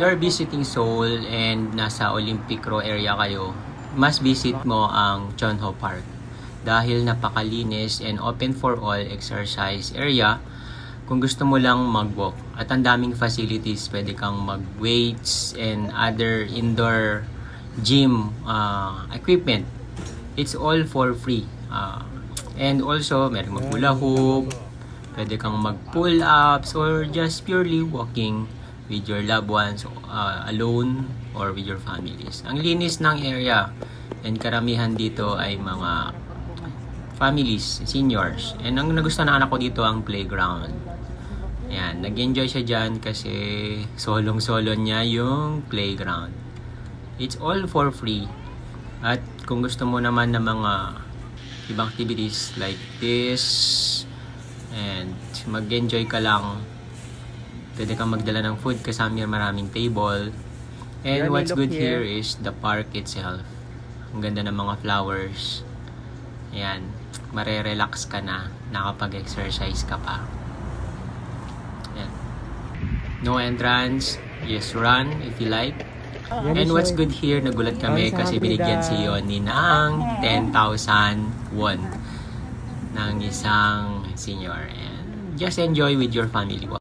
you're visiting Seoul and nasa Olympic Row area kayo, must visit mo ang Chonho Park. Dahil napakalinis and open for all exercise area kung gusto mo lang mag-walk. At ang daming facilities, pwede kang mag-weights and other indoor gym equipment. It's all for free. And also, meron mag-hula hoop, pwede kang mag-pull ups or just purely walking with your loved ones, alone or with your families. Ang linis ng area and karamihan dito ay mga families, seniors. And ang nagustuhan ng anak ko dito ang playground. Ayan, nag-enjoy siya dyan kasi solong-solo niya yung playground. It's all for free. At kung gusto mo naman ng mga ibang activities like this and mag-enjoy ka lang, pwede kang magdala ng food kasama maraming table. And what's good here is the park itself. Ang ganda ng mga flowers. Ayan, marerelax ka na, nakapag-exercise ka pa. Ayan. No entrance, just run if you like. And what's good here, nagulat kami kasi binigyan si Yoni ng 10,000 won ng isang senior. And just enjoy with your family.